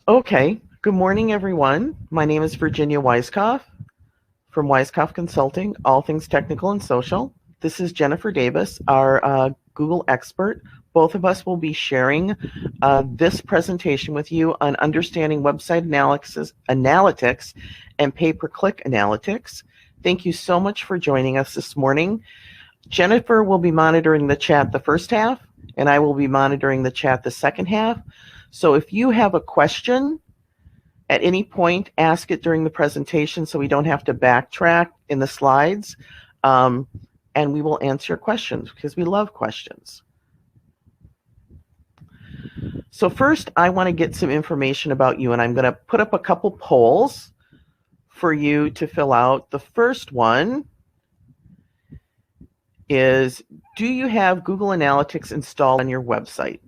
Okay, good morning, everyone. My name is Virginia Weiskopf from Weiskopf Consulting, all things technical and social. This is Jennifer Davis, our Google expert. Both of us will be sharing this presentation with you on understanding website analytics and pay-per-click analytics. Thank you so much for joining us this morning. Jennifer will be monitoring the chat the first half, and I will be monitoring the chat the second half. So if you have a question at any point, ask it during the presentation so we don't have to backtrack in the slides. And we will answer your questions because we love questions. So first, I want to get some information about you, and I'm going to put up a couple polls for you to fill out. The first one is, do you have Google Analytics installed on your website?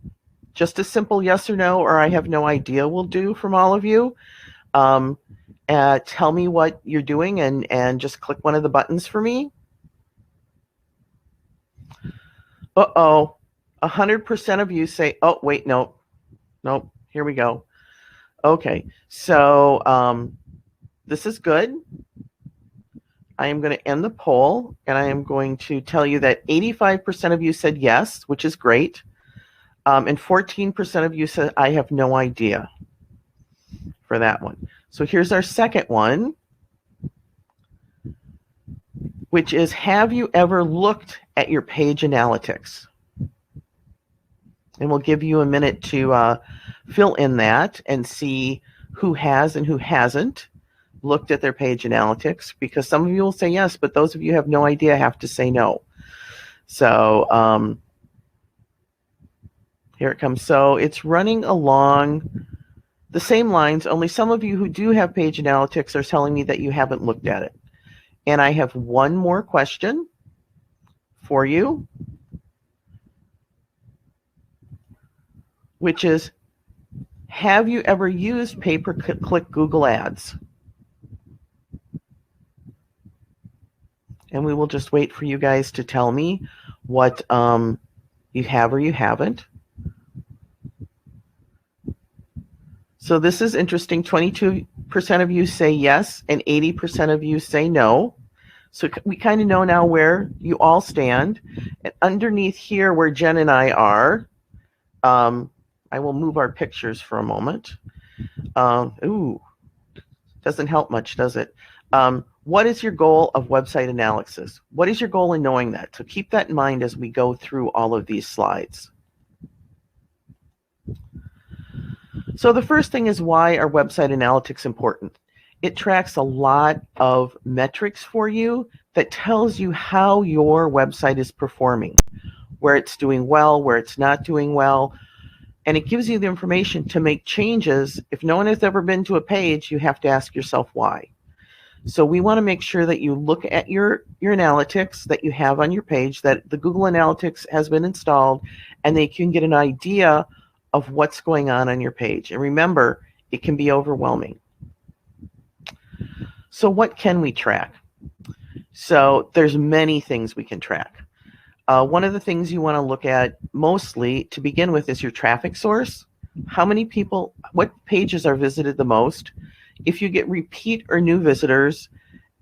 Just a simple yes or no, or I have no idea will do from all of you. Tell me what you're doing and just click one of the buttons for me. Uh-oh, 100% of you say, oh, wait, no, nope, here we go. Okay, so this is good. I am going to end the poll, and I am going to tell you that 85% of you said yes, which is great. And 14% of you said, I have no idea for that one. So here's our second one, which is, have you ever looked at your page analytics? And we'll give you a minute to fill in that and see who has and who hasn't looked at their page analytics, because some of you will say yes, but those of you who have no idea have to say no. So here it comes. So it's running along the same lines, only some of you who do have page analytics are telling me that you haven't looked at it. And I have one more question for you, which is, have you ever used pay-per-click Google Ads? And we will just wait for you guys to tell me what you have or you haven't. So this is interesting. 22% of you say yes, and 80% of you say no. So we kind of know now where you all stand. And underneath here where Jen and I are, I will move our pictures for a moment. Ooh, doesn't help much, does it? What is your goal of website analysis? What is your goal in knowing that? So keep that in mind as we go through all of these slides. So the first thing is, why are website analytics important? It tracks a lot of metrics for you that tells you how your website is performing, where it's doing well, where it's not doing well, and it gives you the information to make changes. If no one has ever been to a page, you have to ask yourself why. So we want to make sure that you look at your analytics that you have on your page, that the Google Analytics has been installed, and they can get an idea of what's going on your page. And remember, it can be overwhelming. So what can we track? So there's many things we can track. One of the things you want to look at mostly to begin with is your traffic source. How many people, what pages are visited the most? If you get repeat or new visitors,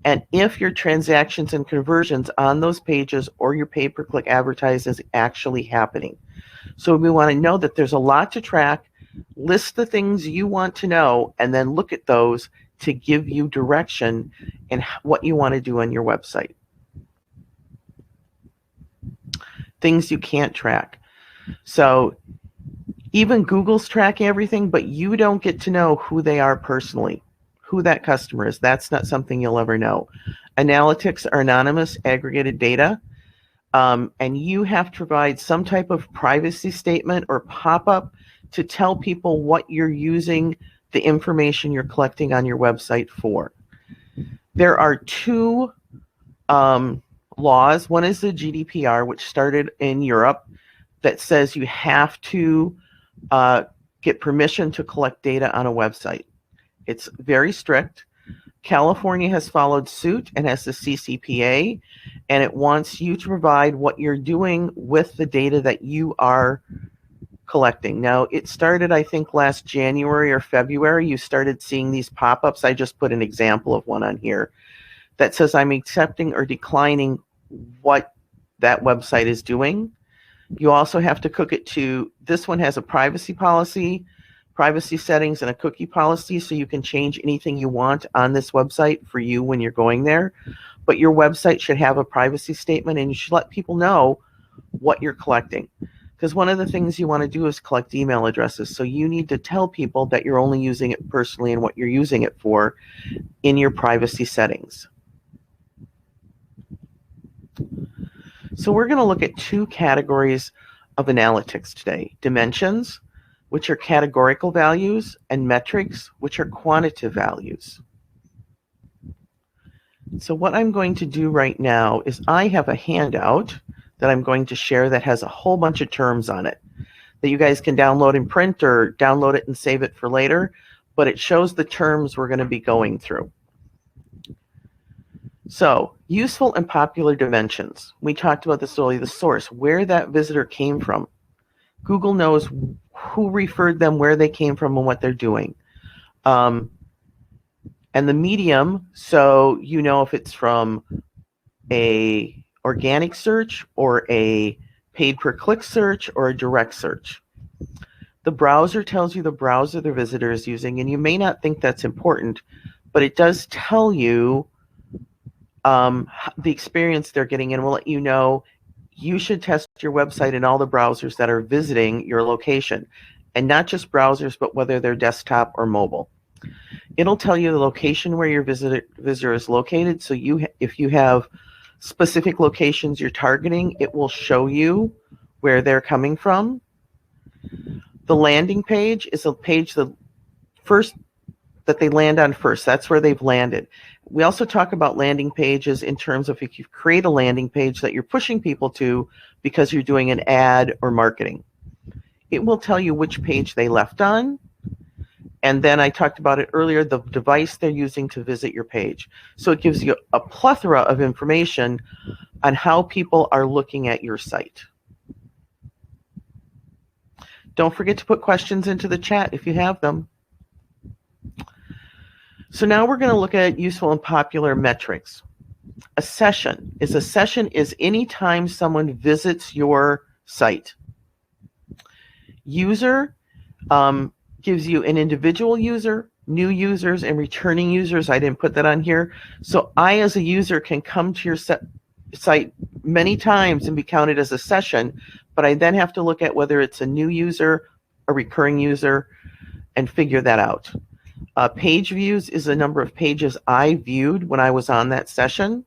and if your transactions and conversions on those pages or your pay-per-click advertising is actually happening. So we want to know that there's a lot to track, list the things you want to know, and then look at those to give you direction in what you want to do on your website. Things you can't track. So even Google's tracking everything, but you don't get to know who they are personally, who that customer is. That's not something you'll ever know. Analytics are anonymous, aggregated data, and you have to provide some type of privacy statement or pop-up to tell people what you're using the information you're collecting on your website for. There are two laws. One is the GDPR, which started in Europe, that says you have to get permission to collect data on a website. It's very strict. California has followed suit and has the CCPA, and it wants you to provide what you're doing with the data that you are collecting. Now, it started, I think, last January or February. You started seeing these pop-ups. I just put an example of one on here that says I'm accepting or declining what that website is doing. You also have to cook it to, this one has a privacy policy, privacy settings, and a cookie policy, so you can change anything you want on this website for you when you're going there. But your website should have a privacy statement, and you should let people know what you're collecting. Because one of the things you want to do is collect email addresses. So you need to tell people that you're only using it personally and what you're using it for in your privacy settings. So we're going to look at two categories of analytics today: dimensions, which are categorical values, and metrics, which are quantitative values. So what I'm going to do right now is I have a handout that I'm going to share that has a whole bunch of terms on it that you guys can download and print, or download it and save it for later, but it shows the terms we're going to be going through. So, useful and popular dimensions. We talked about this earlier, the source, where that visitor came from. Google knows who referred them, where they came from, and what they're doing. And the medium, so you know if it's from a organic search or a paid per click search or a direct search. The browser tells you the browser the visitor is using, and you may not think that's important, but it does tell you the experience they're getting, and will let you know you should test your website in all the browsers that are visiting your location, and not just browsers, but whether they're desktop or mobile. It'll tell you the location where your visitor is located. So if you have specific locations you're targeting, it will show you where they're coming from. The landing page is a page that they land on first. That's where they've landed. We also talk about landing pages in terms of if you create a landing page that you're pushing people to because you're doing an ad or marketing. It will tell you which page they left on. And then I talked about it earlier, the device they're using to visit your page. So it gives you a plethora of information on how people are looking at your site. Don't forget to put questions into the chat if you have them. So now we're going to look at useful and popular metrics. A session is any time someone visits your site. User gives you an individual user, new users, and returning users. I didn't put that on here. So I, as a user, can come to your site many times and be counted as a session, but I then have to look at whether it's a new user, a recurring user, and figure that out. Page views is the number of pages I viewed when I was on that session.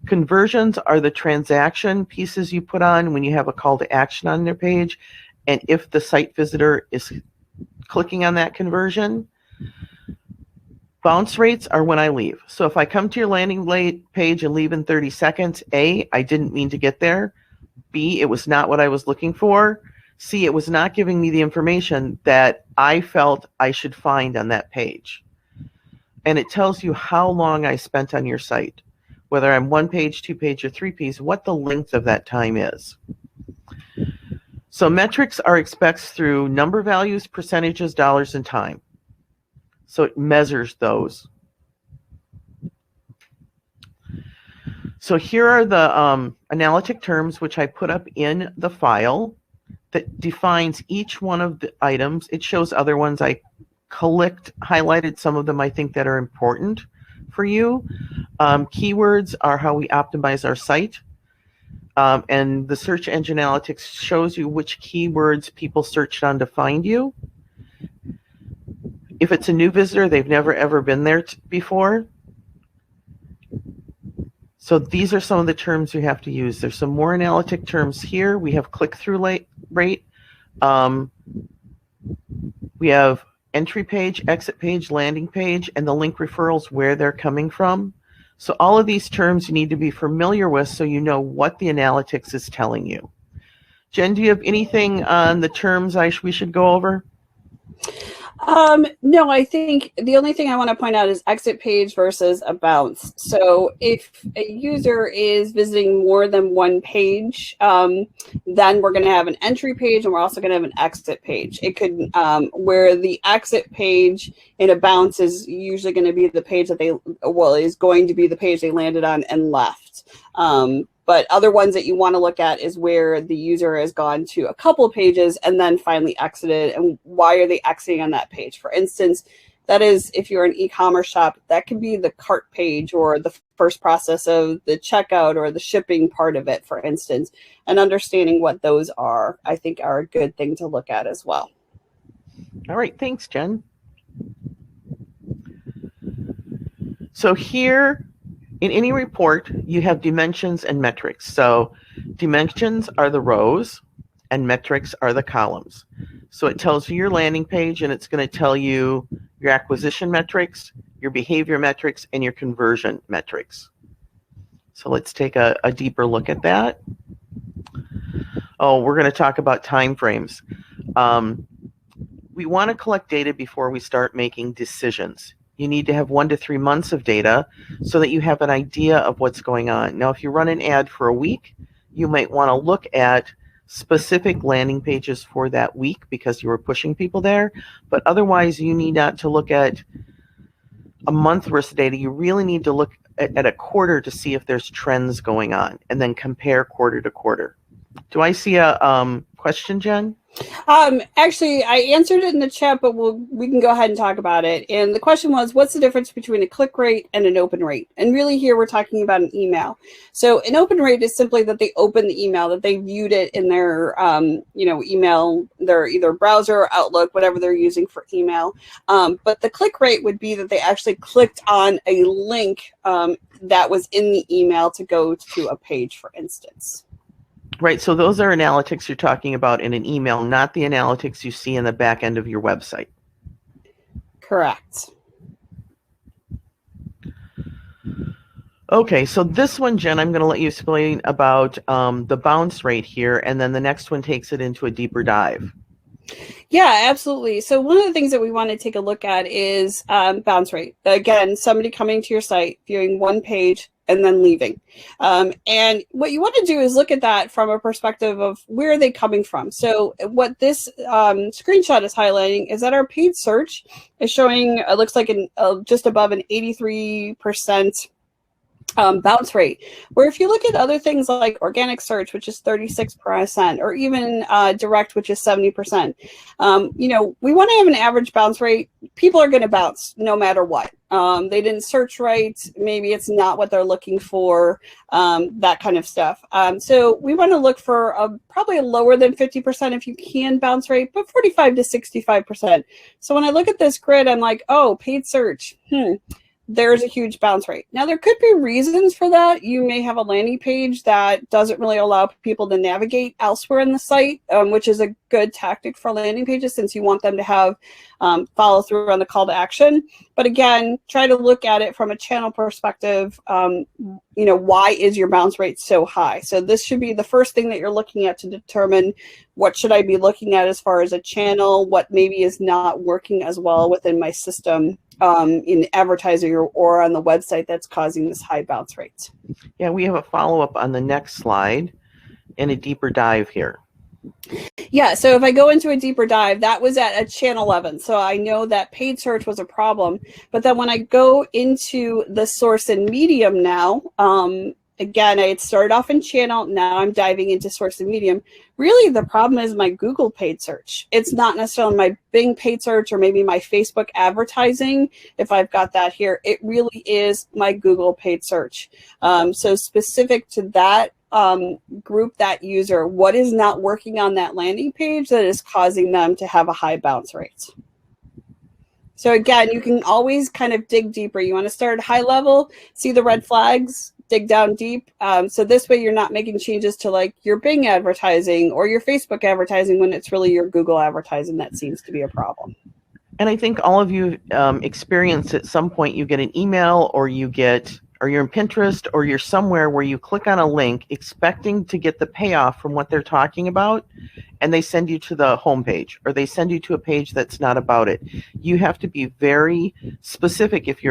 Conversions are the transaction pieces you put on when you have a call to action on their page, and if the site visitor is clicking on that conversion. Bounce rates are when I leave. So if I come to your landing page and leave in 30 seconds, A, I didn't mean to get there. B, it was not what I was looking for. C, it was not giving me the information that I felt I should find on that page. And it tells you how long I spent on your site, whether I'm 1 page, 2 page, or 3 page, what the length of that time is. So metrics are expressed through number values, percentages, dollars, and time. So it measures those. So here are the analytic terms which I put up in the file that defines each one of the items. It shows other ones. I highlighted some of them I think that are important for you. Keywords are how we optimize our site. And the search engine analytics shows you which keywords people searched on to find you. If it's a new visitor, they've never ever been there before. So these are some of the terms you have to use. There's some more analytic terms here. We have click-through rate. We have entry page, exit page, landing page, and the link referrals, where they're coming from. So all of these terms you need to be familiar with so you know what the analytics is telling you. Jen, do you have anything on the terms we should go over? No, I think the only thing I want to point out is exit page versus a bounce. So if a user is visiting more than one page, then we're going to have an entry page and we're also going to have an exit page. It could, where the exit page in a bounce is usually going to be the page that is going to be the page they landed on and left. But other ones that you want to look at is where the user has gone to a couple of pages and then finally exited, and why are they exiting on that page? For instance, that is, if you're an e-commerce shop, that could be the cart page or the first process of the checkout or the shipping part of it, for instance. And understanding what those are, I think, are a good thing to look at as well. All right, thanks, Jen. So here, in any report, you have dimensions and metrics. So dimensions are the rows and metrics are the columns. So it tells you your landing page, and it's going to tell you your acquisition metrics, your behavior metrics, and your conversion metrics. So let's take a deeper look at that. Oh, we're going to talk about time frames. We want to collect data before we start making decisions. You need to have 1 to 3 months of data so that you have an idea of what's going on. Now, if you run an ad for a week, you might want to look at specific landing pages for that week because you were pushing people there. But otherwise, you need not to look at a month worth of data. You really need to look at a quarter to see if there's trends going on and then compare quarter to quarter. Do I see a question, Jen? Actually, I answered it in the chat, but we can go ahead and talk about it. And the question was, what's the difference between a click rate and an open rate? And really here we're talking about an email. So an open rate is simply that they opened the email, that they viewed it in their, email, their either browser or Outlook, whatever they're using for email. But the click rate would be that they actually clicked on a link that was in the email to go to a page, for instance. Right, so those are analytics you're talking about in an email, not the analytics you see in the back end of your website. Correct. Okay, so this one, Jen, I'm going to let you explain about the bounce rate here, and then the next one takes it into a deeper dive. Yeah, absolutely. So one of the things that we want to take a look at is bounce rate. Again, somebody coming to your site, viewing one page, and then leaving. And what you want to do is look at that from a perspective of where are they coming from. So what this screenshot is highlighting is that our paid search is showing, it looks like just above an 83% bounce rate, where if you look at other things like organic search, which is 36%, or even direct, which is 70%, we want to have an average bounce rate. People are going to bounce no matter what. They didn't search right. Maybe it's not what they're looking for, that kind of stuff. So we want to look for probably a lower than 50% if you can bounce rate, but 45 to 65%. So when I look at this grid, I'm like, oh, paid search. There's a huge bounce rate. Now, there could be reasons for that. You may have a landing page that doesn't really allow people to navigate elsewhere in the site, which is a good tactic for landing pages since you want them to have follow through on the call to action. But again, try to look at it from a channel perspective. Why is your bounce rate so high? So this should be the first thing that you're looking at to determine what should I be looking at as far as a channel, what maybe is not working as well within my system in advertising or on the website that's causing this high bounce rate. Yeah, we have a follow-up on the next slide and a deeper dive here. Yeah, so if I go into a deeper dive, that was at a channel 11. So I know that paid search was a problem. But then when I go into the source and medium now, again, I had started off in channel. Now I'm diving into source and medium. Really, the problem is my Google paid search. It's not necessarily my Bing paid search or maybe my Facebook advertising, if I've got that here. It really is my Google paid search. So specific to that group, that user, what is not working on that landing page that is causing them to have a high bounce rate? So again, you can always kind of dig deeper. You want to start high level, see the red flags, dig down deep. So this way you're not making changes to like your Bing advertising or your Facebook advertising when it's really your Google advertising that seems to be a problem. And I think all of you experienced at some point, you get an email or you get or you're in Pinterest, or you're somewhere where you click on a link expecting to get the payoff from what they're talking about, and they send you to the homepage, or they send you to a page that's not about it. You have to be very specific. If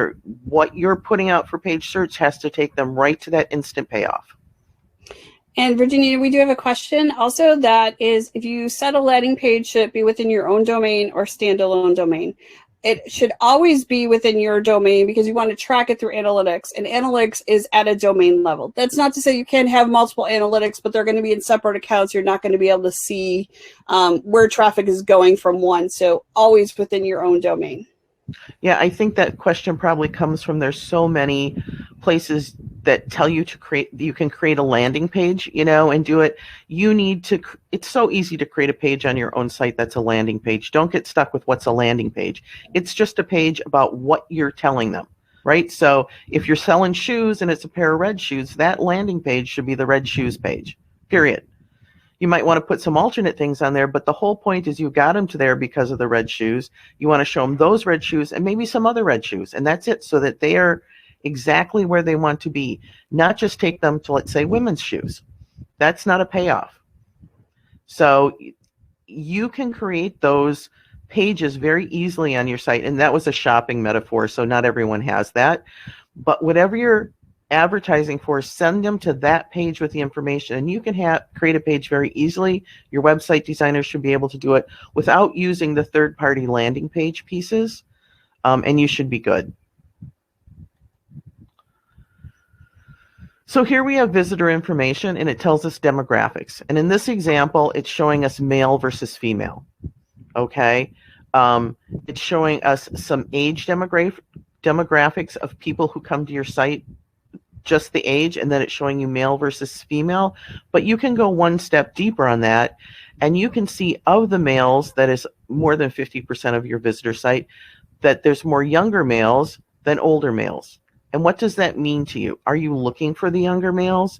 what you're putting out for page search has to take them right to that instant payoff. And Virginia, we do have a question also, that is, if you set a landing page, should it be within your own domain or standalone domain? It should always be within your domain, because you want to track it through analytics, and analytics is at a domain level. That's not to say you can't have multiple analytics, but they're going to be in separate accounts. You're not going to be able to see where traffic is going from one. So always within your own domain. Yeah, I think that question probably comes from, there's so many places that tell you you can create a landing page, and do it. It's so easy to create a page on your own site that's a landing page. Don't get stuck with what's a landing page. It's just a page about what you're telling them, right? So if you're selling shoes and it's a pair of red shoes, that landing page should be the red shoes page, period. You might want to put some alternate things on there, but the whole point is you got them to there because of the red shoes. You want to show them those red shoes and maybe some other red shoes, and that's it, so that they are exactly where they want to be. Not just take them to, let's say, women's shoes. That's not a payoff. So you can create those pages very easily on your site, and that was a shopping metaphor, so not everyone has that. But whatever you're advertising for, send them to that page with the information, and you can create a page very easily. Your website designer should be able to do it without using the third-party landing page pieces, and you should be good. So here we have visitor information, and it tells us demographics. And in this example, it's showing us male versus female. Okay, it's showing us some age demographics of people who come to your site, just the age, and then it's showing you male versus female. But you can go one step deeper on that, and you can see of the males, that is more than 50% of your visitor site, that there's more younger males than older males. And what does that mean to you? Are you looking for the younger males?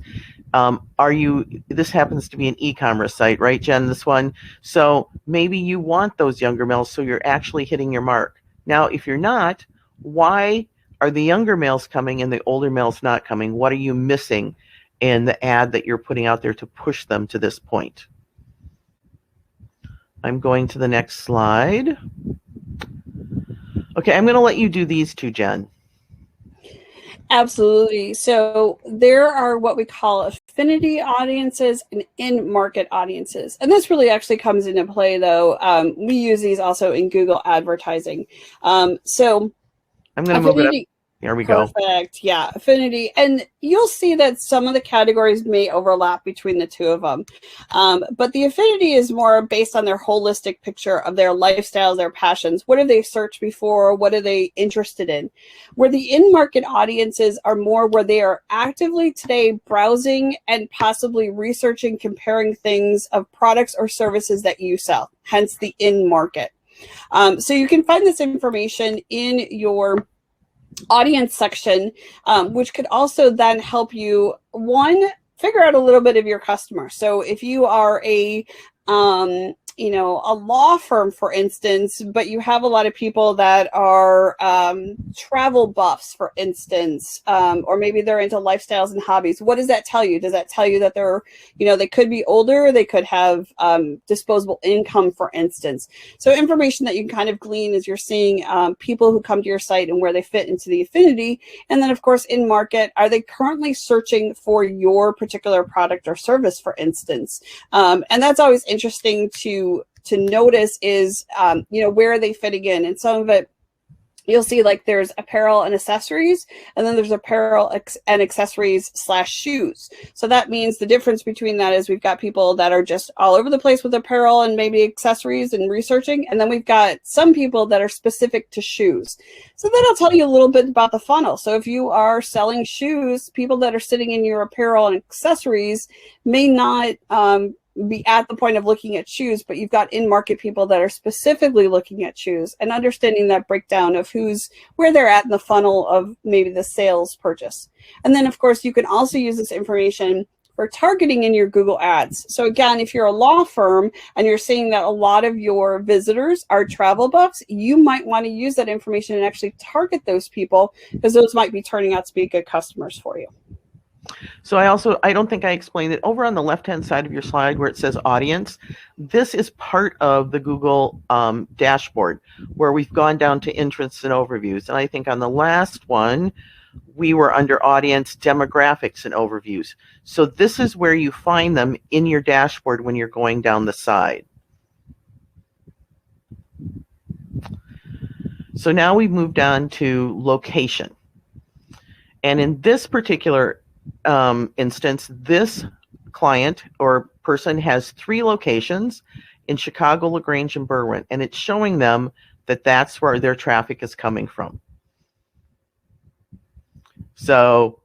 This happens to be an e-commerce site, right, Jen, this one? So maybe you want those younger males, so you're actually hitting your mark. Now, if you're not, why are the younger males coming and the older males not coming? What are you missing in the ad that you're putting out there to push them to this point? I'm going to the next slide. Okay, I'm going to let you do these two, Jen. Absolutely. So there are what we call affinity audiences and in-market audiences. And this really actually comes into play, though. We use these also in Google advertising. So I'm going to move it up. Here we go. Perfect. Yeah, affinity. And you'll see that some of the categories may overlap between the two of them. But the affinity is more based on their holistic picture of their lifestyles, their passions. What have they searched before? What are they interested in? Where the in-market audiences are more where they are actively today browsing and possibly researching, comparing things of products or services that you sell, hence the in-market. So you can find this information in your audience section, which could also then help you, one, figure out a little bit of your customer. So if you are a law firm, for instance, but you have a lot of people that are travel buffs, for instance, or maybe they're into lifestyles and hobbies. What does that tell you? Does that tell you that they're, they could be older, they could have disposable income, for instance? So information that you can kind of glean as you're seeing people who come to your site and where they fit into the affinity. And then, of course, in market, are they currently searching for your particular product or service, for instance? And that's always interesting to notice is, where are they fitting in? And some of it, you'll see like there's apparel and accessories, and then there's apparel and accessories / shoes. So that means the difference between that is we've got people that are just all over the place with apparel and maybe accessories and researching. And then we've got some people that are specific to shoes. So that'll tell you a little bit about the funnel. So if you are selling shoes, people that are sitting in your apparel and accessories may not be at the point of looking at shoes, but you've got in-market people that are specifically looking at shoes, and understanding that breakdown of where they're at in the funnel of maybe the sales purchase. And then, of course, you can also use this information for targeting in your Google Ads. So again, if you're a law firm and you're seeing that a lot of your visitors are travel buffs, you might want to use that information and actually target those people, because those might be turning out to be good customers for you. So I don't think I explained it. Over on the left-hand side of your slide where it says audience, this is part of the Google dashboard where we've gone down to interests and overviews. And I think on the last one, we were under audience demographics and overviews. So this is where you find them in your dashboard when you're going down the side. So now we've moved on to location. And in this particular instance, this client or person has 3 locations in Chicago, LaGrange, and Berwyn, and it's showing them that that's where their traffic is coming from. So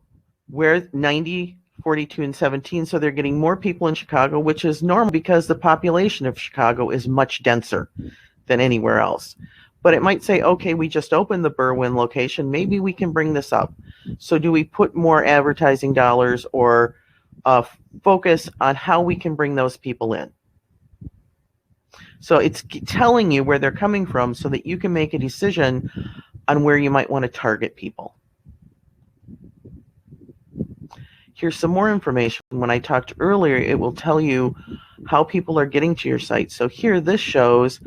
we're 90, 42, and 17, so they're getting more people in Chicago, which is normal because the population of Chicago is much denser than anywhere else. But it might say, okay, we just opened the Berwyn location, maybe we can bring this up. So do we put more advertising dollars or focus on how we can bring those people in? So it's telling you where they're coming from so that you can make a decision on where you might want to target people. Here's some more information. When I talked earlier, it will tell you how people are getting to your site. So here, this shows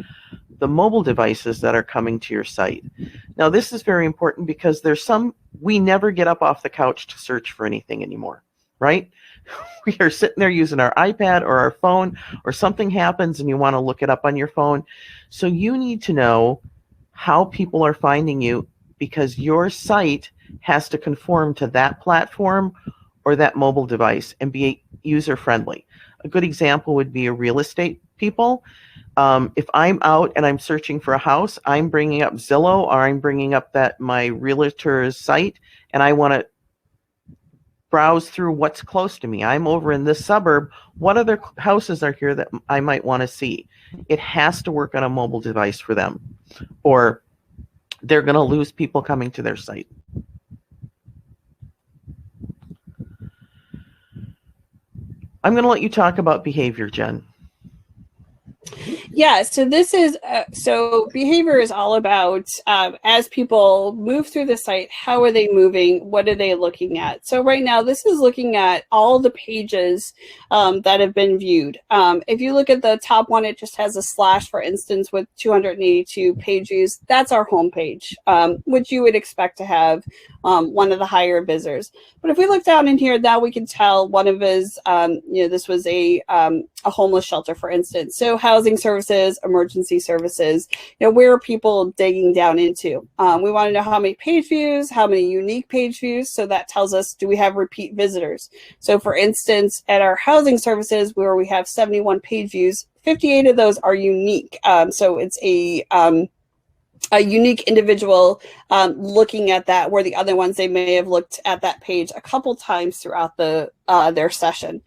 the mobile devices that are coming to your site. Now, this is very important because we never get up off the couch to search for anything anymore, right? We are sitting there using our iPad or our phone, or something happens and you want to look it up on your phone. So you need to know how people are finding you, because your site has to conform to that platform or that mobile device and be user-friendly. A good example would be a real estate people. If I'm out and I'm searching for a house, I'm bringing up Zillow, or I'm bringing up my realtor's site, and I want to browse through what's close to me. I'm over in this suburb. What other houses are here that I might want to see? It has to work on a mobile device for them, or they're going to lose people coming to their site. I'm going to let you talk about behavior, Jen. Yeah, so this is so behavior is all about as people move through the site, how are they moving? What are they looking at? So right now, this is looking at all the pages that have been viewed. If you look at the top one, it just has a slash, for instance, with 282 page views. That's our home page, which you would expect to have one of the higher visitors. But if we look down in here, now we can tell one of his, this was a homeless shelter, for instance. So housing services, emergency services, where are people digging down into? We want to know how many page views, how many unique page views. So that tells us, do we have repeat visitors? So for instance, at our housing services, where we have 71 page views, 58 of those are unique. So it's a unique individual looking at that, where the other ones, they may have looked at that page a couple times throughout their session.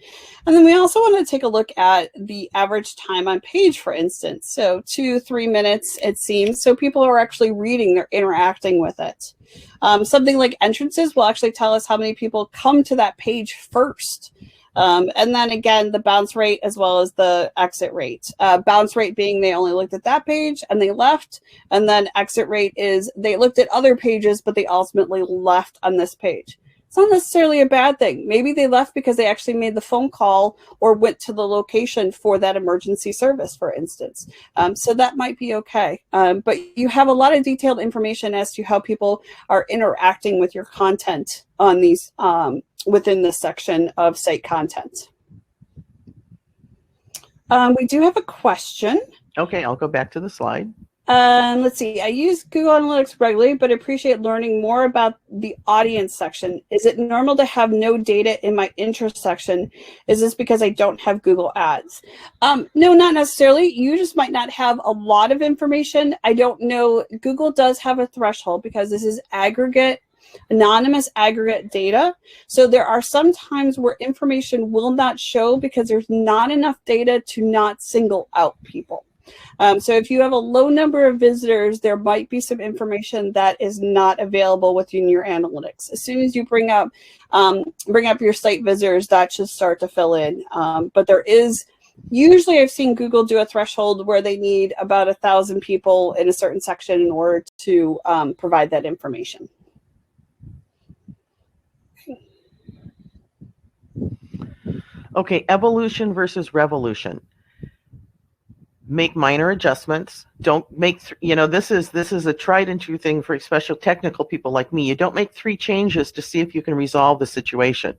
And then we also want to take a look at the average time on page, for instance. So 2-3 minutes, it seems. So people are actually reading, they're interacting with it. Something like entrances will actually tell us how many people come to that page first. And then again, the bounce rate as well as the exit rate. Bounce rate being they only looked at that page and they left. And then exit rate is they looked at other pages, but they ultimately left on this page. It's not necessarily a bad thing. Maybe they left because they actually made the phone call or went to the location for that emergency service, for instance. So that might be okay. But you have a lot of detailed information as to how people are interacting with your content on these within this section of site content. We do have a question. Okay, I'll go back to the slide. Let's see. I use Google Analytics regularly, but appreciate learning more about the audience section. Is it normal to have no data in my interest section? Is this because I don't have Google Ads? No, not necessarily. You just might not have a lot of information. I don't know. Google does have a threshold because this is aggregate, anonymous aggregate data. So there are some times where information will not show because there's not enough data to not single out people. So if you have a low number of visitors, there might be some information that is not available within your analytics. As soon as you bring up your site visitors, that should start to fill in. But there is usually, I've seen Google do a threshold where they need about 1,000 people in a certain section in order to provide that information. Okay, evolution versus revolution. Make minor adjustments. Don't make, this is a tried and true thing for especially technical people like me. You don't make 3 changes to see if you can resolve the situation.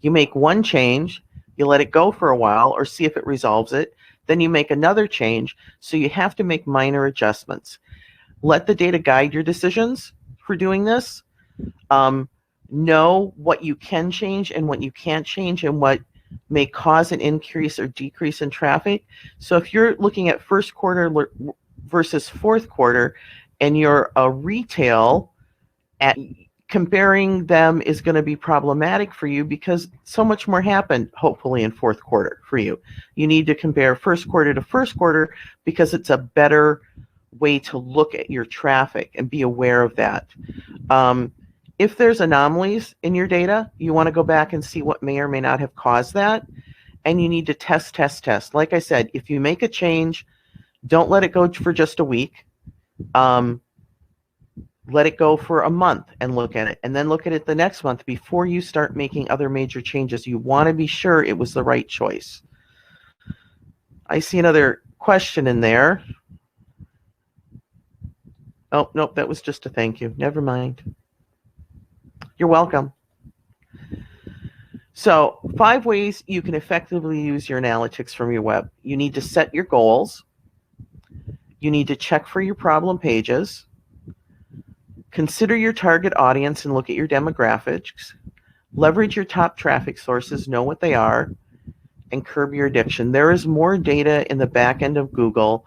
You make 1 change, you let it go for a while or see if it resolves it. Then you make another change. So you have to make minor adjustments. Let the data guide your decisions for doing this. Know what you can change and what you can't change and what may cause an increase or decrease in traffic. So if you're looking at first quarter versus fourth quarter and you're a retail, comparing them is going to be problematic for you because so much more happened hopefully in fourth quarter for you. You need to compare first quarter to first quarter because it's a better way to look at your traffic and be aware of that. If there's anomalies in your data, you want to go back and see what may or may not have caused that. And you need to test. Like I said, if you make a change, don't let it go for just a week. Let it go for a month and look at it. And then look at it the next month before you start making other major changes. You want to be sure it was the right choice. I see another question in there. Oh, nope, that was just a thank you. Never mind. You're welcome. So 5 ways you can effectively use your analytics from your web. You need to set your goals. You need to check for your problem pages. Consider your target audience and look at your demographics. Leverage your top traffic sources, know what they are, and curb your addiction. There is more data in the back end of Google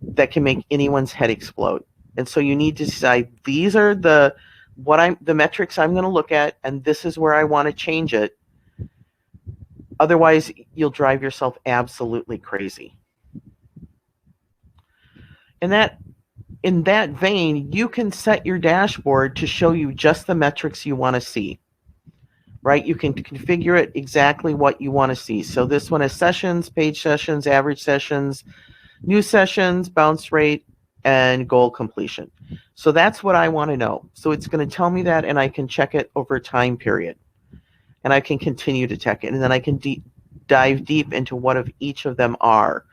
that can make anyone's head explode. And so you need to decide these are the metrics I'm going to look at, and this is where I want to change it. Otherwise, you'll drive yourself absolutely crazy. In that vein, you can set your dashboard to show you just the metrics you want to see. Right? You can configure it exactly what you want to see. So this one has sessions, page sessions, average sessions, new sessions, bounce rate, and goal completion. So that's what I want to know. So it's going to tell me that, and I can check it over a time period. And I can continue to check it. And then I can dive deep into what of each of them are.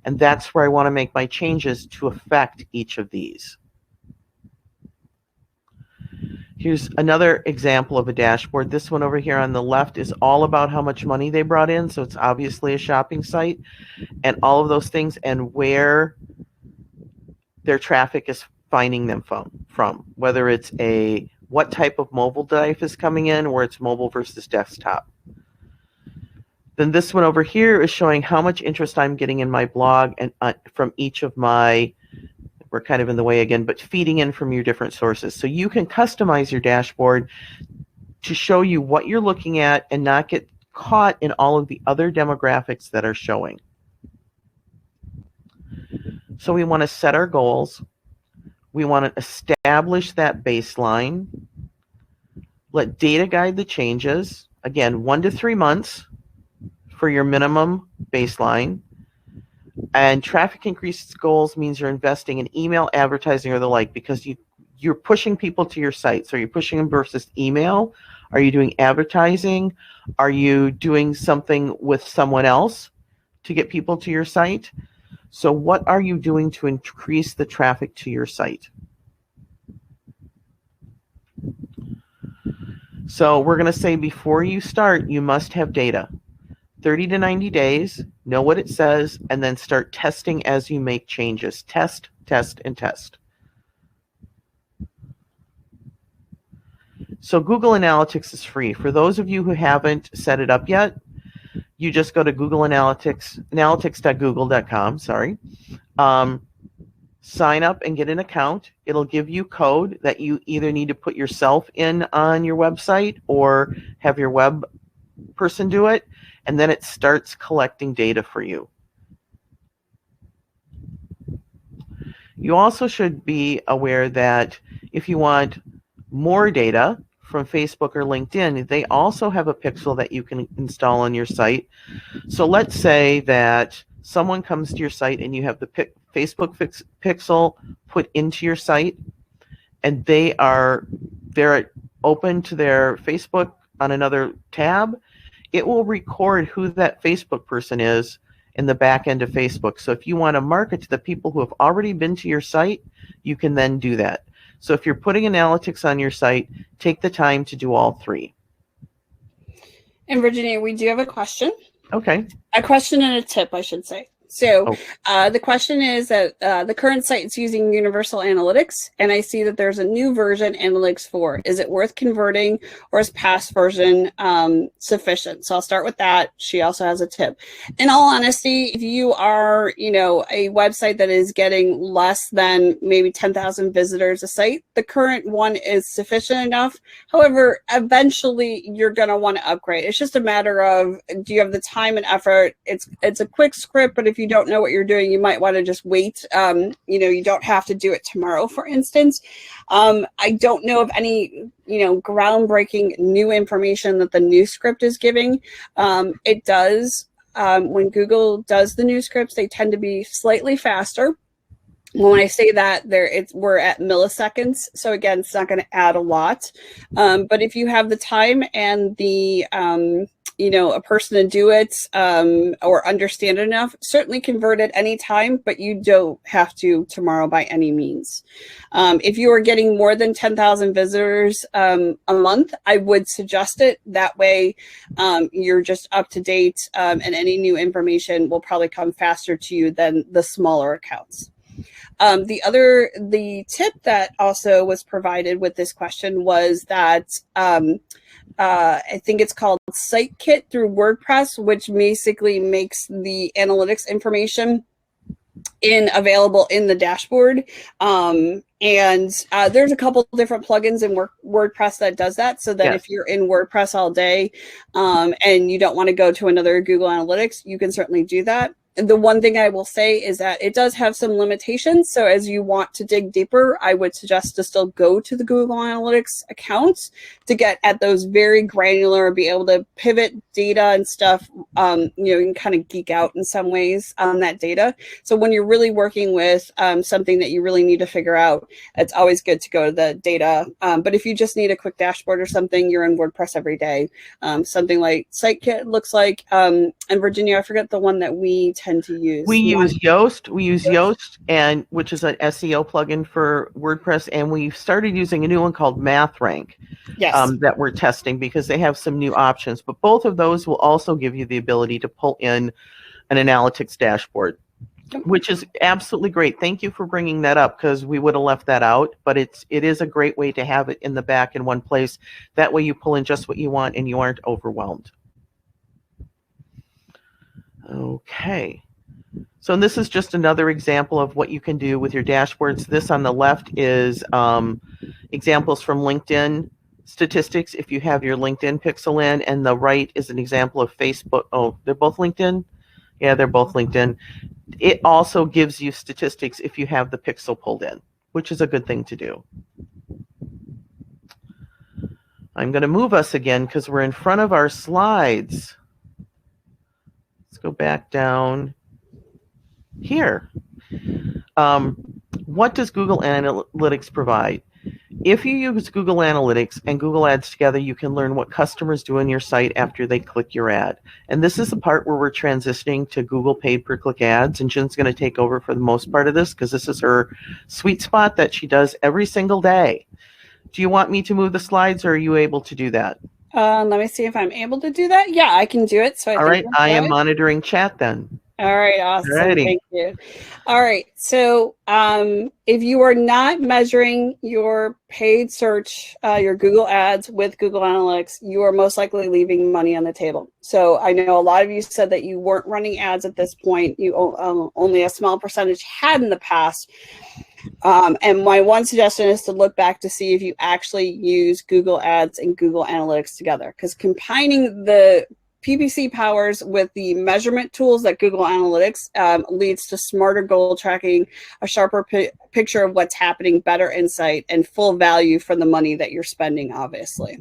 And that's where I want to make my changes to affect each of these. Here's another example of a dashboard. This one over here on the left is all about how much money they brought in. So it's obviously a shopping site and all of those things and where their traffic is finding them from, whether it's what type of mobile device is coming in, or it's mobile versus desktop. Then this one over here is showing how much interest I'm getting in my blog and from each of my, we're kind of in the way again, but feeding in from your different sources. So you can customize your dashboard to show you what you're looking at and not get caught in all of the other demographics that are showing. So we want to set our goals. We want to establish that baseline. Let data guide the changes. Again, 1 to 3 months for your minimum baseline. And traffic increase goals means you're investing in email, advertising, or the like, because you're pushing people to your site. So you're pushing them versus email. Are you doing advertising? Are you doing something with someone else to get people to your site? So what are you doing to increase the traffic to your site? So we're going to say before you start, you must have data. 30 to 90 days, know what it says, and then start testing as you make changes. Test, and test. So Google Analytics is free. For those of you who haven't set it up yet, you just go to Google Analytics, analytics.google.com, sign up and get an account. It'll give you code that you either need to put yourself in on your website or have your web person do it, and then it starts collecting data for you. You also should be aware that if you want more data from Facebook or LinkedIn, they also have a pixel that you can install on your site. So let's say that someone comes to your site and you have the Facebook pixel put into your site, and they're open to their Facebook on another tab. It will record who that Facebook person is in the back end of Facebook. So if you want to market to the people who have already been to your site, you can then do that. So if you're putting analytics on your site, take the time to do all three. And Virginia, we do have a question. Okay. A question and a tip, I should say. So the question is that the current site is using Universal Analytics, and I see that there's a new version, Analytics 4. Is it worth converting, or is past version sufficient? So I'll start with that. She also has a tip. In all honesty, if you are, a website that is getting less than maybe 10,000 visitors a site, the current one is sufficient enough. However, eventually you're going to want to upgrade. It's just a matter of, do you have the time and effort? It's a quick script, but if you don't know what you're doing, you might want to just wait. You don't have to do it tomorrow, for instance. I don't know of any, groundbreaking new information that the new script is giving. It does, when Google does the new scripts, they tend to be slightly faster. When I say that, we're at milliseconds. So again, it's not going to add a lot. But if you have the time and the a person to do it or understand it enough, certainly convert at any time, but you don't have to tomorrow by any means. If you are getting more than 10,000 visitors a month, I would suggest it. That way you're just up to date, and any new information will probably come faster to you than the smaller accounts. The tip that also was provided with this question was that I think it's called Site Kit through WordPress, which basically makes the analytics information available in the dashboard. And there's a couple different plugins in WordPress that does that, so that Yes. if you're in WordPress all day and you don't want to go to another Google Analytics, you can certainly do that. The one thing I will say is that it does have some limitations. So as you want to dig deeper, I would suggest to still go to the Google Analytics account to get at those very granular, be able to pivot data and stuff. You can kind of geek out in some ways on that data. So when you're really working with something that you really need to figure out, it's always good to go to the data. But if you just need a quick dashboard or something, you're in WordPress every day. Something like SiteKit looks like, and Virginia, I forget the one that we tend to use. We use Yoast. We use Yoast, and which is an SEO plugin for WordPress, and we've started using a new one called MathRank. Yes. That we're testing because they have some new options. But both of those will also give you the ability to pull in an analytics dashboard, which is absolutely great. Thank you for bringing that up, because we would have left that out. But it is a great way to have it in the back in one place. That way you pull in just what you want and you aren't overwhelmed. Okay. So this is just another example of what you can do with your dashboards. This on the left is examples from LinkedIn statistics if you have your LinkedIn pixel in, and the right is an example of Facebook. Oh, they're both LinkedIn? Yeah, they're both LinkedIn. It also gives you statistics if you have the pixel pulled in, which is a good thing to do. I'm going to move us again because we're in front of our slides. Let's go back down here. What does Google Analytics provide? If you use Google Analytics and Google Ads together, you can learn what customers do on your site after they click your ad. And this is the part where we're transitioning to Google paid per click ads, and Jen's going to take over for the most part of this because this is her sweet spot that she does every single day. Do you want me to move the slides, or are you able to do that? Let me see if I'm able to do that. Yeah, I can do it. So all right, I am monitoring chat then. All right, awesome. Alrighty. Thank you. All right, so if you are not measuring your paid search, your Google Ads with Google Analytics, you are most likely leaving money on the table. So I know a lot of you said that you weren't running ads at this point. You only a small percentage had in the past. And my one suggestion is to look back to see if you actually use Google Ads and Google Analytics together, because combining the PPC powers with the measurement tools that Google Analytics leads to smarter goal tracking, a sharper picture of what's happening, better insight, and full value for the money that you're spending, obviously.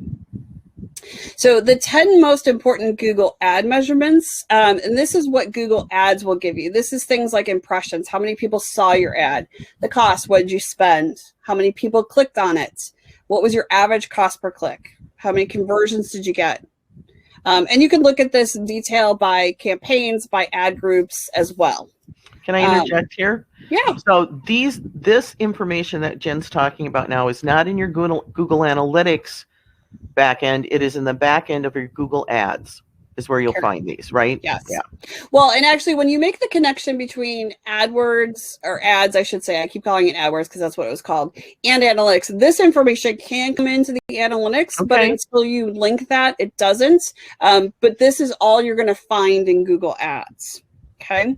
So the 10 most important Google ad measurements, and this is what Google Ads will give you. This is things like impressions, how many people saw your ad, the cost, what did you spend, how many people clicked on it, what was your average cost per click, how many conversions did you get? And you can look at this in detail by campaigns, by ad groups as well. Can I interject here? Yeah. So this information that Jen's talking about now is not in your Google Analytics backend. It is in the back end of your Google Ads is where you'll find these, right? Yes. Yeah. Well, and actually, when you make the connection between AdWords or ads, I should say, I keep calling it AdWords because that's what it was called, and analytics, this information can come into the analytics, but until you link that, it doesn't. But this is all you're going to find in Google Ads. Okay.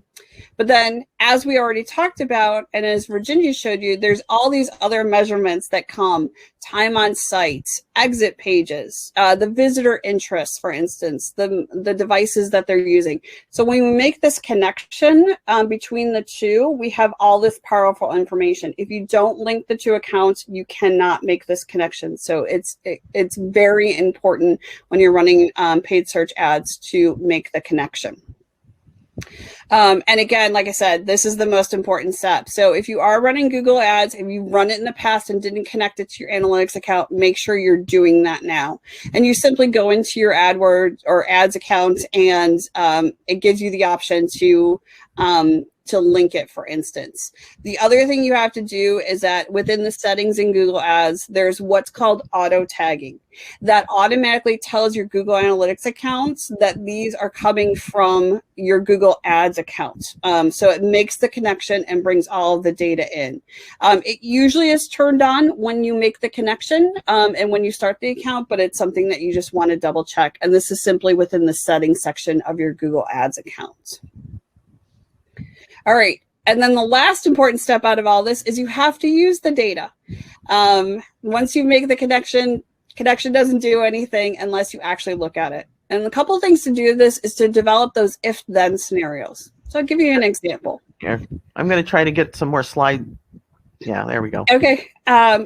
But then, as we already talked about, and as Virginia showed you, there's all these other measurements that come: time on site, exit pages, the visitor interest, for instance, the devices that they're using. So when we make this connection between the two, we have all this powerful information. If you don't link the two accounts, you cannot make this connection. So it's very important when you're running paid search ads to make the connection. And again, like I said, this is the most important step. So if you are running Google Ads, if you run it in the past and didn't connect it to your analytics account, make sure you're doing that now. And you simply go into your AdWords or Ads account, and it gives you the option to link it, for instance. The other thing you have to do is that within the settings in Google Ads, there's what's called auto tagging. That automatically tells your Google Analytics accounts that these are coming from your Google Ads account. So it makes the connection and brings all of the data in. It usually is turned on when you make the connection and when you start the account, but it's something that you just want to double check. And this is simply within the settings section of your Google Ads account. All right. And then the last important step out of all this is you have to use the data. Once you make the connection doesn't do anything unless you actually look at it. And a couple of things to do this is to develop those if-then scenarios. So I'll give you an example. Here, I'm going to try to get some more slide. Yeah, there we go. Okay.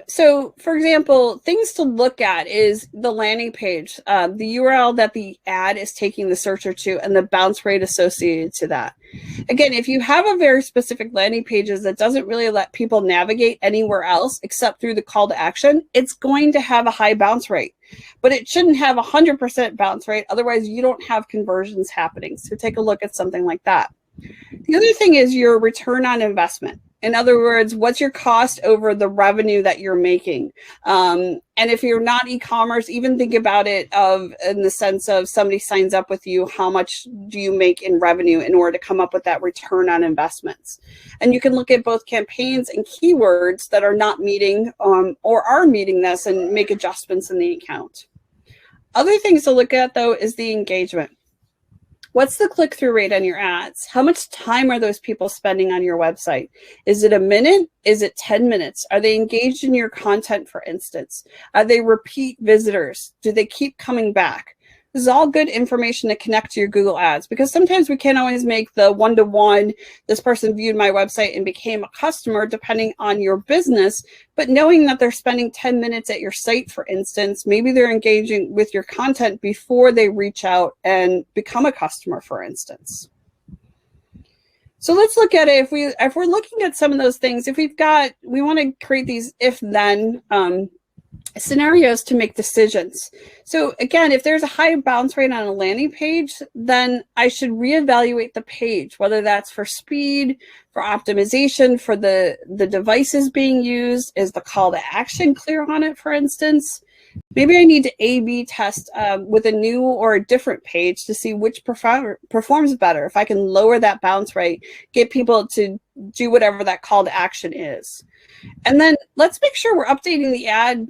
So, for example, things to look at is the landing page, the URL that the ad is taking the searcher to, and the bounce rate associated to that. Again, if you have a very specific landing pages that doesn't really let people navigate anywhere else except through the call to action, it's going to have a high bounce rate. But it shouldn't have 100% bounce rate. Otherwise, you don't have conversions happening. So take a look at something like that. The other thing is your return on investment. In other words, what's your cost over the revenue that you're making? And if you're not e-commerce, even think about it in the sense of somebody signs up with you, how much do you make in revenue in order to come up with that return on investments? And you can look at both campaigns and keywords that are not meeting or are meeting this and make adjustments in the account. Other things to look at, though, is the engagement. What's the click-through rate on your ads? How much time are those people spending on your website? Is it a minute? Is it 10 minutes? Are they engaged in your content, for instance? Are they repeat visitors? Do they keep coming back? This is all good information to connect to your Google Ads, because sometimes we can't always make the one-to-one, this person viewed my website and became a customer, depending on your business. But knowing that they're spending 10 minutes at your site, for instance, maybe they're engaging with your content before they reach out and become a customer, for instance. So let's look at it. If we're looking at some of those things, we want to create these if-then scenarios to make decisions. So again, if there's a high bounce rate on a landing page, then I should reevaluate the page, whether that's for speed, for optimization, for the devices being used. Is the call to action clear on it, for instance? Maybe I need to A/B test with a new or a different page to see which performs better. If I can lower that bounce rate, get people to do whatever that call to action is. And then let's make sure we're updating the ad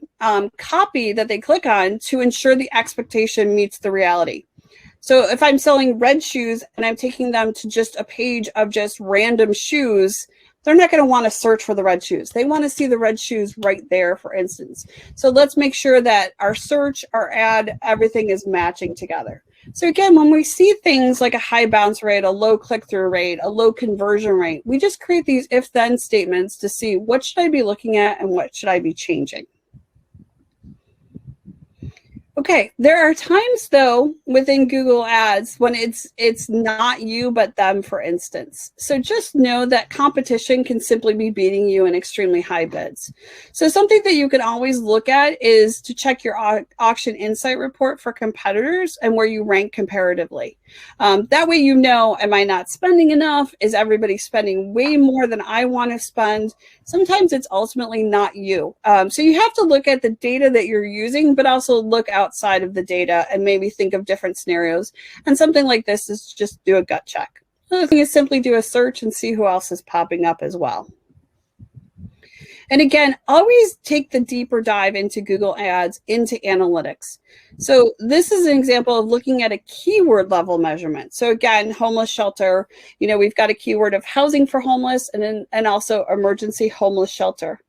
copy that they click on to ensure the expectation meets the reality. So if I'm selling red shoes and I'm taking them to just a page of just random shoes, they're not going to want to search for the red shoes. They want to see the red shoes right there, for instance. So let's make sure that our search, our ad, everything is matching together. So again, when we see things like a high bounce rate, a low click-through rate, a low conversion rate, we just create these if-then statements to see what should I be looking at and what should I be changing. Okay, there are times though within Google Ads when it's not you but them, for instance. So just know that competition can simply be beating you in extremely high bids. So something that you can always look at is to check your auction insight report for competitors and where you rank comparatively. That way you know, am I not spending enough? Is everybody spending way more than I want to spend? Sometimes it's ultimately not you. So you have to look at the data that you're using, but also look outside of the data and maybe think of different scenarios. And something like this is just do a gut check. Another thing is simply do a search and see who else is popping up as well. And again, always take the deeper dive into Google Ads, into analytics. So this is an example of looking at a keyword level measurement. So again, homeless shelter, we've got a keyword of housing for homeless and also emergency homeless shelter.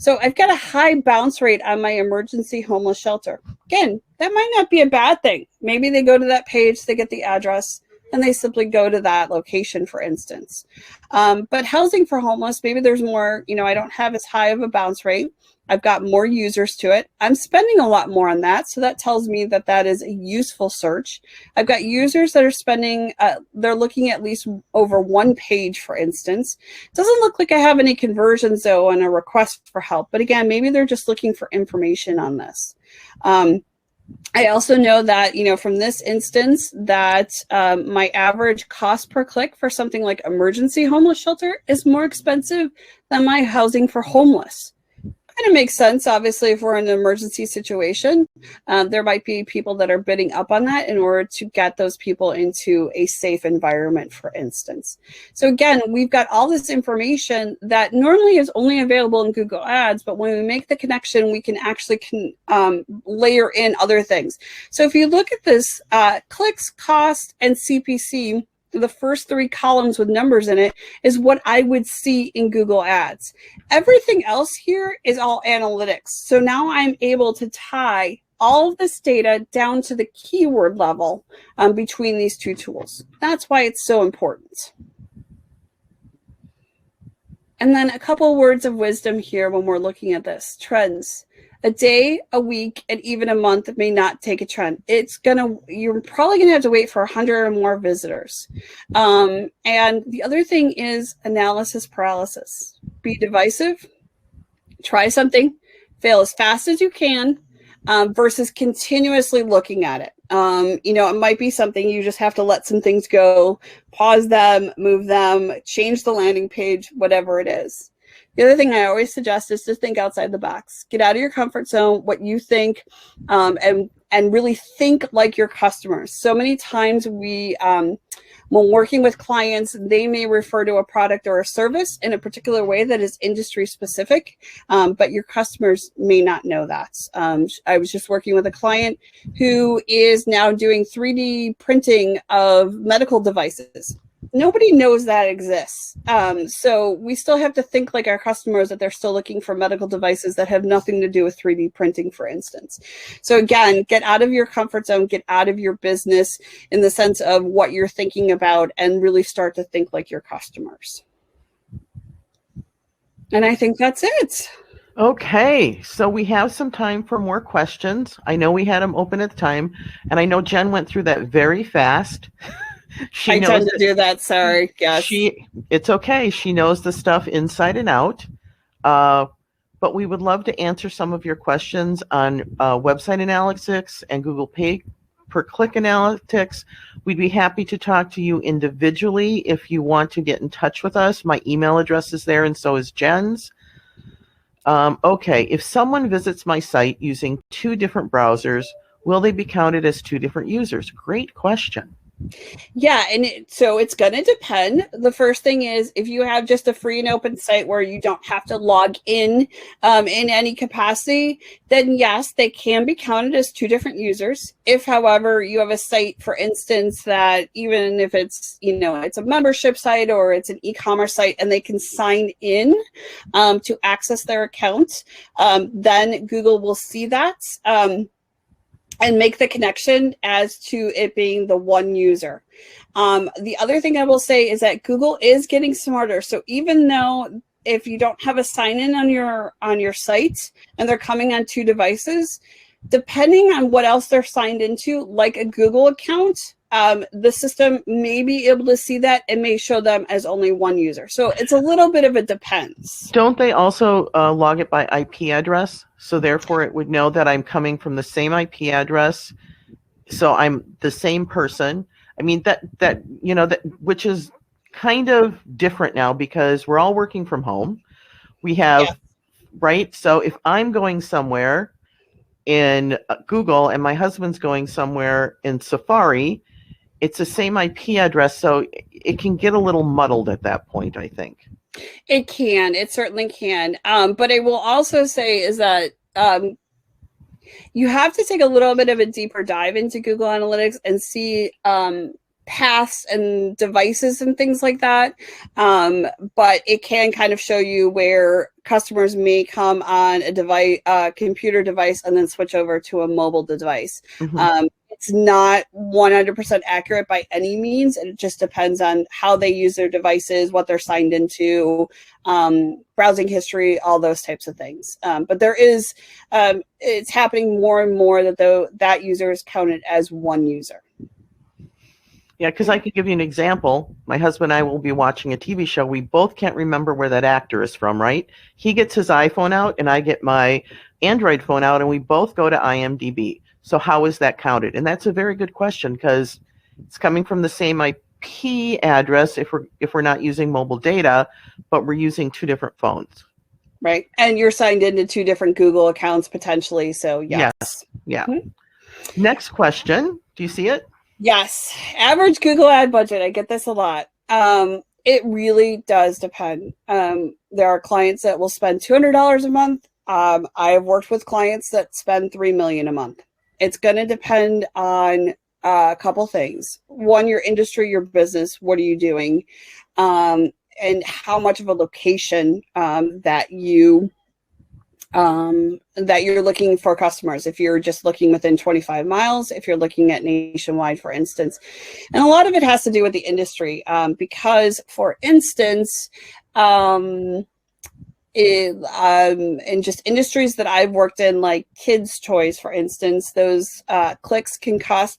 So I've got a high bounce rate on my emergency homeless shelter. Again, that might not be a bad thing. Maybe they go to that page, they get the address, and they simply go to that location, for instance. But housing for homeless, maybe there's more, I don't have as high of a bounce rate. I've got more users to it. I'm spending a lot more on that. So that tells me that that is a useful search. I've got users that are spending, they're looking at least over one page, for instance. Doesn't look like I have any conversions though on a request for help. But again, maybe they're just looking for information on this. I also know that, from this instance that my average cost per click for something like emergency homeless shelter is more expensive than my housing for homeless. Kind of makes sense, obviously, if we're in an emergency situation. There might be people that are bidding up on that in order to get those people into a safe environment, for instance. So again, we've got all this information that normally is only available in Google Ads, but when we make the connection, we can actually layer in other things. So if you look at this, clicks, cost, and CPC, the first three columns with numbers in it is what I would see in Google Ads. Everything else here is all analytics. So now I'm able to tie all of this data down to the keyword level between these two tools. That's why it's so important. And then a couple words of wisdom here when we're looking at this. Trends. A day, a week, and even a month may not take a trend. You're probably gonna have to wait for 100 or more visitors. And the other thing is analysis paralysis. Be divisive, try something, fail as fast as you can, versus continuously looking at it. It might be something you just have to let some things go, pause them, move them, change the landing page, whatever it is. The other thing I always suggest is to think outside the box. Get out of your comfort zone, what you think, and really think like your customers. So many times when working with clients, they may refer to a product or a service in a particular way that is industry specific, but your customers may not know that. I was just working with a client who is now doing 3D printing of medical devices. Nobody knows that exists. So we still have to think like our customers, that they're still looking for medical devices that have nothing to do with 3D printing, for instance. So again, get out of your comfort zone, get out of your business in the sense of what you're thinking about, and really start to think like your customers. And I think that's it. Okay, so we have some time for more questions. I know we had them open at the time, and I know Jen went through that very fast. I tend to do that. Sorry. Yes. It's okay. She knows the stuff inside and out. But we would love to answer some of your questions on website analytics and Google Pay per click analytics. We'd be happy to talk to you individually if you want to get in touch with us. My email address is there, and so is Jen's. Okay, if someone visits my site using 2 different browsers, will they be counted as 2 different users? Great question. Yeah, and so it's going to depend. The first thing is, if you have just a free and open site where you don't have to log in any capacity, then yes, they can be counted as 2 different users. If, however, you have a site, for instance, that even if it's, it's a membership site or it's an e-commerce site and they can sign in to access their account, then Google will see that. and make the connection as to it being the one user. The other thing I will say is that Google is getting smarter. So even though if you don't have a sign-in on your site and they're coming on 2 devices, depending on what else they're signed into, like a Google account, the system may be able to see that and may show them as only one user. So it's a little bit of a depends. Don't they also log it by IP address? So therefore it would know that I'm coming from the same IP address. So I'm the same person. I mean, that which is kind of different now because we're all working from home. We have, right? So if I'm going somewhere in Google and my husband's going somewhere in Safari, it's the same IP address. So it can get a little muddled at that point, I think. It can. It certainly can. But I will also say is that you have to take a little bit of a deeper dive into Google Analytics and see paths and devices and things like that. But it can kind of show you where customers may come on a device, computer device, and then switch over to a mobile device. Mm-hmm. It's not 100% accurate by any means. It just depends on how they use their devices, what they're signed into, browsing history, all those types of things. But there is, it's happening more and more that that user is counted as one user. Yeah, because I could give you an example. My husband and I will be watching a TV show. We both can't remember where that actor is from, right? He gets his iPhone out and I get my Android phone out and we both go to IMDb. So how is that counted? And that's a very good question because it's coming from the same IP address if we're not using mobile data, but we're using 2 different phones. Right. And you're signed into 2 different Google accounts potentially. So yes. Yeah. Mm-hmm. Next question. Do you see it? Yes. Average Google ad budget. I get this a lot. It really does depend. There are clients that will spend $200 a month. I've worked with clients that spend $3 million a month. It's going to depend on a couple things. One, your industry, your business. What are you doing? And how much of a location that you're looking for customers. If you're just looking within 25 miles, if you're looking at nationwide, for instance. And a lot of it has to do with the industry because, for instance, in just industries that I've worked in, like kids' toys, for instance, those clicks can cost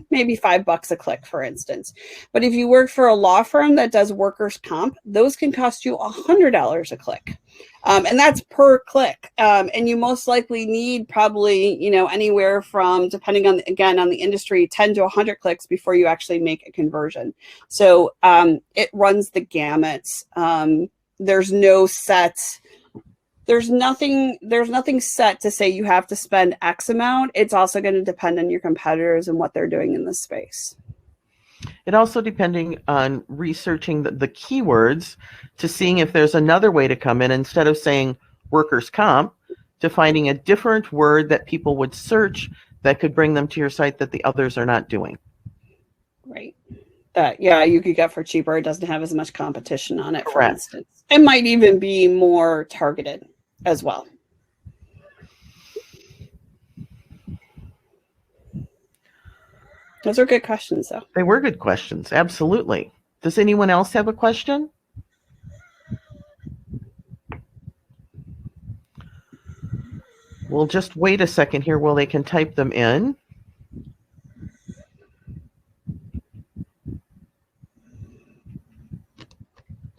maybe $5 a click, for instance. But if you work for a law firm that does workers' comp, those can cost you $100 a click. And that's per click. And you most likely need probably, anywhere from, depending on, again, on the industry, 10 to 100 clicks before you actually make a conversion. So it runs the gamut. There's no set. There's nothing set to say you have to spend X amount. It's also going to depend on your competitors and what they're doing in this space. It also depending on researching the keywords to seeing if there's another way to come in instead of saying workers' comp to finding a different word that people would search that could bring them to your site that the others are not doing. Right. Yeah, you could get for cheaper. It doesn't have as much competition on it, Correct. For instance. It might even be more targeted as well. Those are good questions, though. They were good questions. Absolutely. Does anyone else have a question? We'll just wait a second here while they can type them in.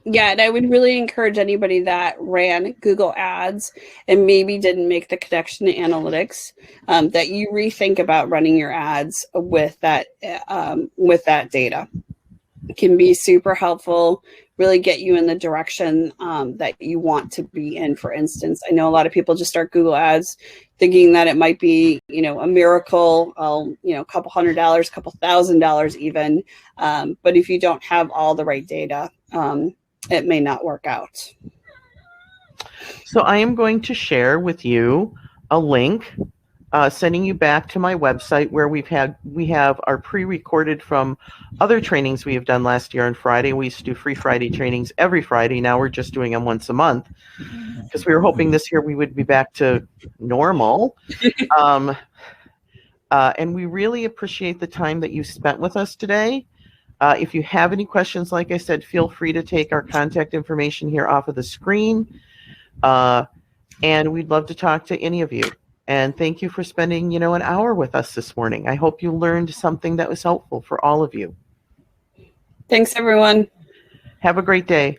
Yeah, and I would really encourage anybody that ran Google Ads and maybe didn't make the connection to analytics, that you rethink about running your ads with that data. It can be super helpful, really get you in the direction that you want to be in. For instance, I know a lot of people just start Google Ads thinking that it might be, a miracle, a couple $100, couple $1,000 even. But if you don't have all the right data, it may not work out. So I am going to share with you a link sending you back to my website where we have our pre-recorded from other trainings we have done last year on Friday. We used to do free Friday trainings every Friday. Now we're just doing them once a month because we were hoping this year we would be back to normal. And we really appreciate the time that you spent with us today. If you have any questions, like I said, feel free to take our contact information here off of the screen. And we'd love to talk to any of you. And thank you for spending, an hour with us this morning. I hope you learned something that was helpful for all of you. Thanks, everyone. Have a great day.